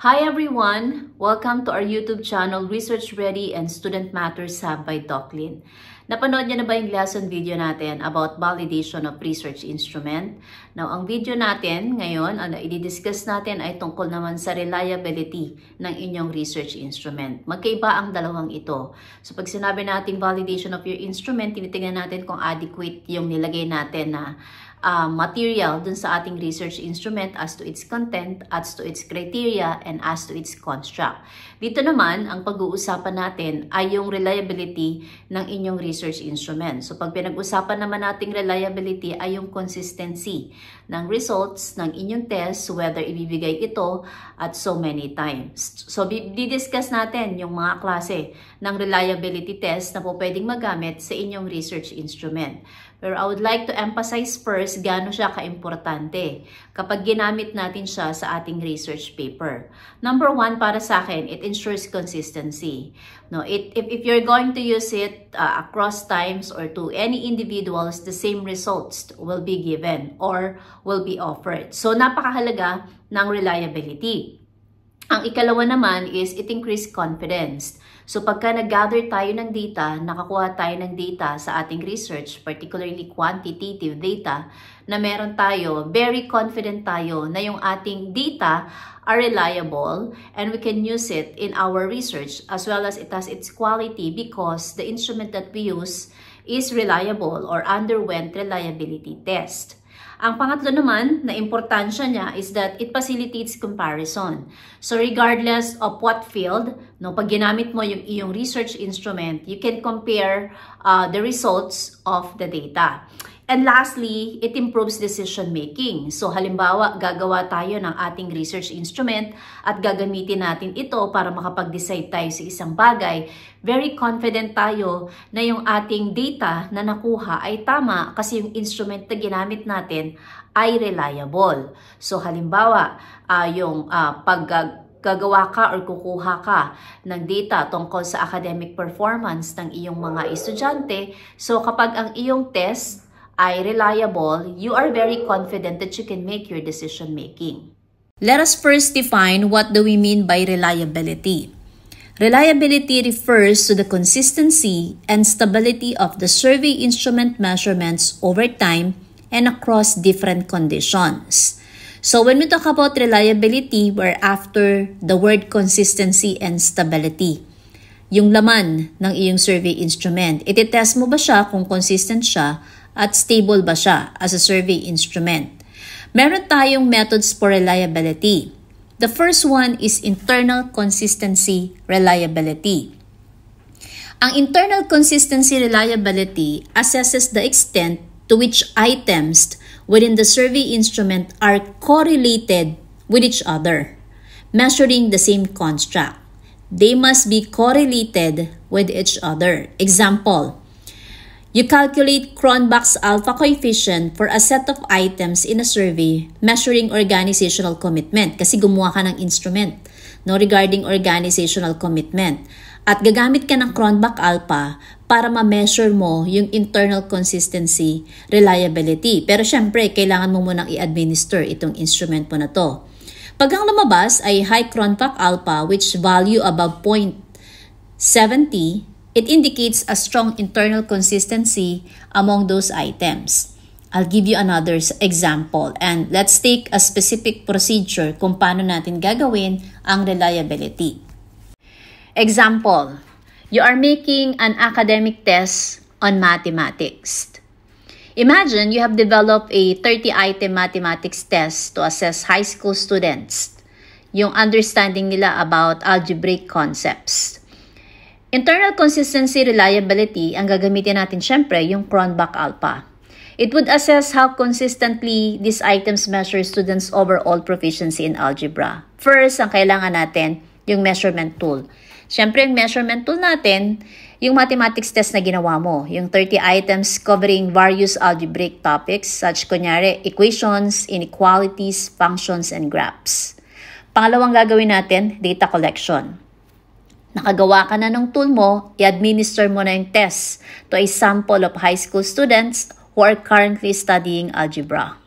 Hi everyone! Welcome to our YouTube channel, Research Ready and Student Matters Hub by Doclin. Napanood niyo na ba yung lesson video natin about validation of research instrument? Now, ang video natin ngayon, i-discuss natin ay tungkol naman sa reliability ng inyong research instrument. Magkaiba ang dalawang ito. So, pag sinabi natin validation of your instrument, tinitingnan natin kung adequate yung nilagay natin na material dun sa ating research instrument as to its content, as to its criteria, and as to its construct. Dito naman, ang pag-uusapan natin ay yung reliability ng inyong research instrument. So pag pinag-usapan naman nating reliability ay yung consistency ng results ng inyong test, whether ibibigay ito at so many times. So di-discuss natin yung mga klase ng reliability test na po pwedeng magamit sa inyong research instrument. Pero I would like to emphasize first gaano siya ka-importante kapag ginamit natin siya sa ating research paper. Number one, para sa akin, it ensures consistency. No, if you're going to use it across times or to any individuals, the same results will be given or will be offered. So, napakahalaga ng reliability. Ang ikalawa naman is it increases confidence. So pagka nag-gather tayo ng data, nakakuha tayo ng data sa ating research, particularly quantitative data, na meron tayo, very confident tayo na yung ating data are reliable and we can use it in our research as well as it has its quality because the instrument that we use is reliable or underwent reliability test. Ang pangatlo naman na importansya niya is that it facilitates comparison. So regardless of what field, no, pag ginamit mo yung iyong research instrument, you can compare the results of the data. And lastly, it improves decision making. So halimbawa, gagawa tayo ng ating research instrument at gagamitin natin ito para makapag-decide tayo sa isang bagay. Very confident tayo na yung ating data na nakuha ay tama kasi yung instrument na ginamit natin ay reliable. So halimbawa, gagawa ka or kukuha ka ng data tungkol sa academic performance ng iyong mga estudyante. So kapag ang iyong test ay reliable, you are very confident that you can make your decision making. Let us first define what do we mean by reliability. Reliability refers to the consistency and stability of the survey instrument measurements over time and across different conditions. So when we talk about reliability, we're after the word consistency and stability. Yung laman ng iyong survey instrument, iti-test mo ba siya kung consistent siya at stable ba siya as a survey instrument? Meron tayong methods for reliability. The first one is internal consistency reliability. Ang internal consistency reliability assesses the extent to which items within the survey instrument are correlated with each other, measuring the same construct. They must be correlated with each other. Example, you calculate Cronbach's alpha coefficient for a set of items in a survey measuring organizational commitment kasi gumawa ka ng instrument regarding organizational commitment. At gagamit ka ng Cronbach alpha para ma-measure mo yung internal consistency reliability. Pero syempre, kailangan mo munang i-administer itong instrument mo na to. Pag ang lumabas ay high Cronbach alpha which value above 0.70, it indicates a strong internal consistency among those items. I'll give you another example and let's take a specific procedure kung paano natin gagawin ang reliability. Example, you are making an academic test on mathematics. Imagine you have developed a 30-item mathematics test to assess high school students, yung understanding nila about algebraic concepts. Internal consistency reliability, ang gagamitin natin syempre yung Cronbach alpha. It would assess how consistently these items measure students' overall proficiency in algebra. First, ang kailangan natin, yung measurement tool. Syempre, yung measurement tool natin, yung mathematics test na ginawa mo, yung 30 items covering various algebraic topics such kunyari equations, inequalities, functions, and graphs. Pangalawang gagawin natin, data collection. Nakagawa ka na ng tool mo, i-administer mo na yung test to a sample of high school students who are currently studying algebra.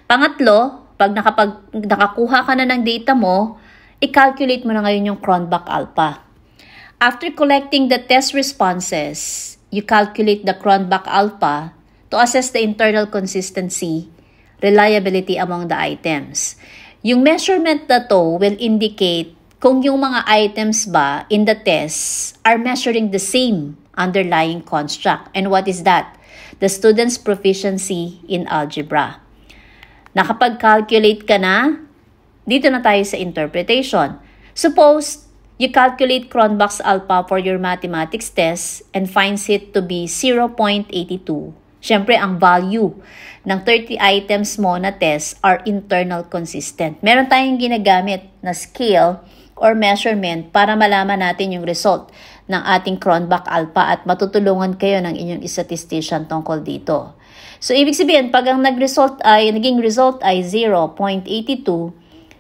Pangatlo, pag nakakuha ka na ng data mo, i-calculate mo na ngayon yung Cronbach alpha. After collecting the test responses, you calculate the Cronbach alpha to assess the internal consistency, reliability among the items. Yung measurement na to will indicate kung yung mga items ba in the test are measuring the same underlying construct. And what is that? The student's proficiency in algebra. Nakapag-calculate ka na, dito na tayo sa interpretation. Suppose you calculate Cronbach's alpha for your mathematics test and finds it to be 0.82. Siyempre, ang value ng 30 items mo na test are internal consistent. Meron tayong ginagamit na scale or measurement para malaman natin yung result ng ating Cronbach alpha at matutulungan kayo ng inyong statistician tungkol dito. So, ibig sabihin, pag ang naging result ay 0.82,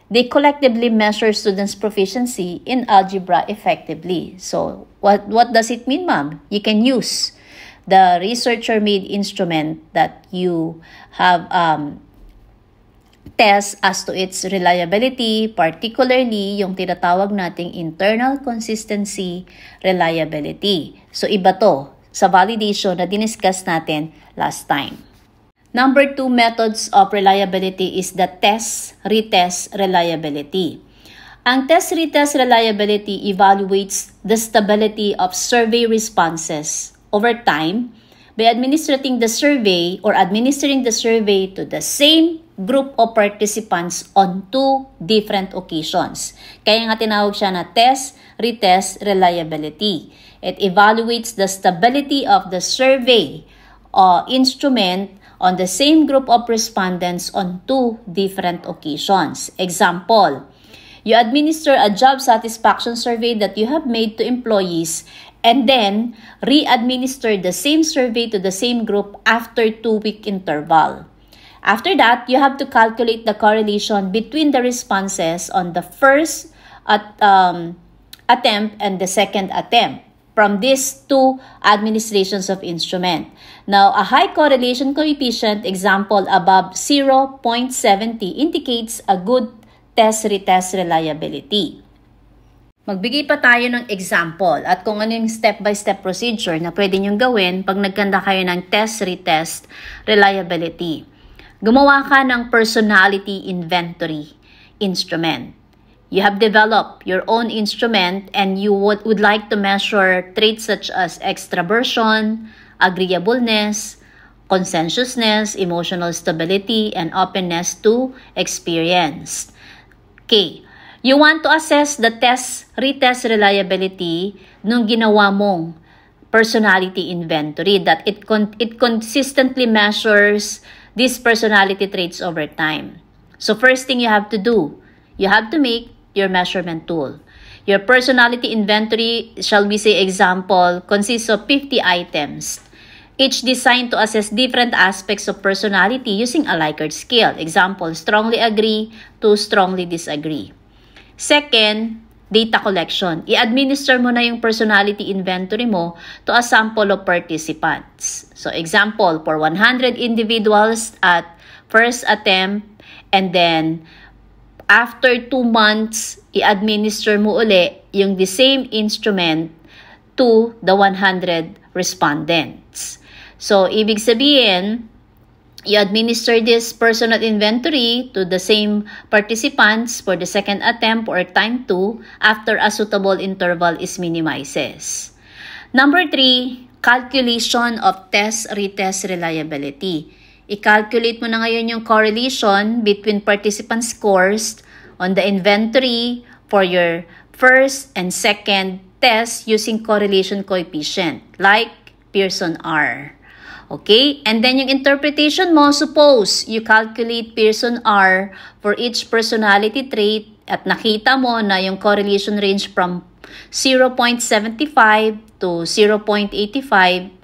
they collectively measure students' proficiency in algebra effectively. So, what does it mean, ma'am? You can use the researcher-made instrument that you have test as to its reliability, particularly yung tinatawag nating internal consistency reliability. So, iba to sa validation na diniscuss natin last time. Number 2 methods of reliability is the test-retest reliability. Ang test-retest reliability evaluates the stability of survey responses over time by administering the survey to the same group of participants on 2 different occasions. Kaya nga tinawag siya na test-retest reliability. It evaluates the stability of the survey instrument on the same group of respondents on 2 different occasions. Example, you administer a job satisfaction survey that you have made to employees and then re-administer the same survey to the same group after 2-week interval. After that, you have to calculate the correlation between the responses on the first attempt and the second attempt from these 2 administrations of instrument. Now, a high correlation coefficient, example above 0.70, indicates a good test-retest reliability. Magbigay pa tayo ng example at kung ano yung step-by-step procedure na pwede nyong gawin pag nagkanda kayo ng test-retest reliability. Gumawa ka ng personality inventory instrument. You have developed your own instrument and you would like to measure traits such as extraversion, agreeableness, conscientiousness, emotional stability, and openness to experience. Okay, you want to assess the test-retest reliability nung ginawa mong personality inventory that it consistently measures these personality traits over time. So first thing you have to do, you have to make your measurement tool. Your personality inventory, shall we say example, consists of 50 items, each designed to assess different aspects of personality using a Likert scale. Example, strongly agree to strongly disagree. Second, data collection. I-administer mo na yung personality inventory mo to a sample of participants. So example, for 100 individuals at first attempt and then after 2 months, i-administer mo uli yung the same instrument to the 100 respondents. So, ibig sabihin, you administer this personal inventory to the same participants for the second attempt or time 2 after a suitable interval is minimizes. Number 3, calculation of test-retest reliability. I-calculate mo na ngayon yung correlation between participant scores on the inventory for your first and second test using correlation coefficient like Pearson R. Okay? And then yung interpretation mo, suppose you calculate Pearson R for each personality trait at nakita mo na yung correlation range from 0.75 to 0.85.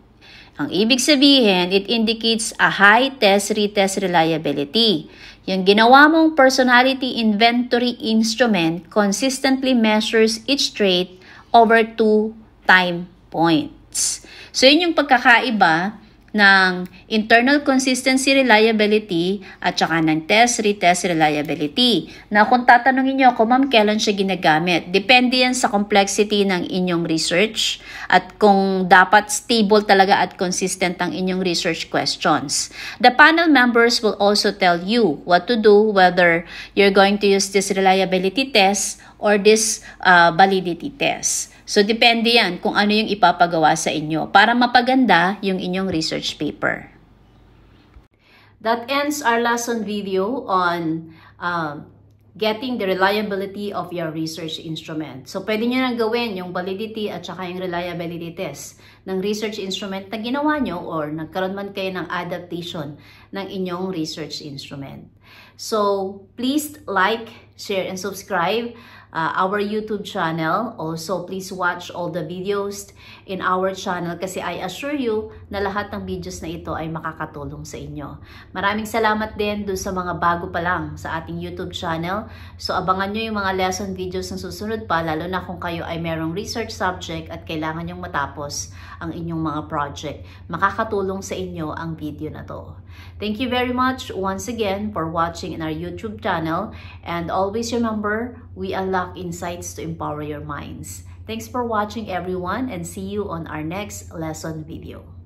Ang ibig sabihin, it indicates a high test-retest reliability. Yung ginawa mong personality inventory instrument consistently measures each trait over 2 time points. So, yun yung pagkakaiba ng internal consistency reliability at saka ng test retest reliability. Na kung tatanungin nyo ako, ma'am, kailan siya ginagamit? Depende yan sa complexity ng inyong research at kung dapat stable talaga at consistent ang inyong research questions. The panel members will also tell you what to do, whether you're going to use this reliability test or this validity test. So, depende yan kung ano yung ipapagawa sa inyo para mapaganda yung inyong research paper. That ends our lesson video on getting the reliability of your research instrument. So, pwede nyo nang gawin yung validity at saka yung reliability test ng research instrument na ginawa nyo or nagkaroon man kayo ng adaptation ng inyong research instrument. So, please like, share, and subscribe our YouTube channel. Also, please watch all the videos in our channel kasi I assure you na lahat ng videos na ito ay makakatulong sa inyo. Maraming salamat din doon sa mga bago pa lang sa ating YouTube channel. So, abangan nyo yung mga lesson videos na susunod pa, lalo na kung kayo ay merong research subject at kailangan nyong matapos ang inyong mga project. Makakatulong sa inyo ang video na to. Thank you very much once again for watching in our YouTube channel, and always remember, we unlock insights to empower your minds. Thanks for watching, everyone, and see you on our next lesson video.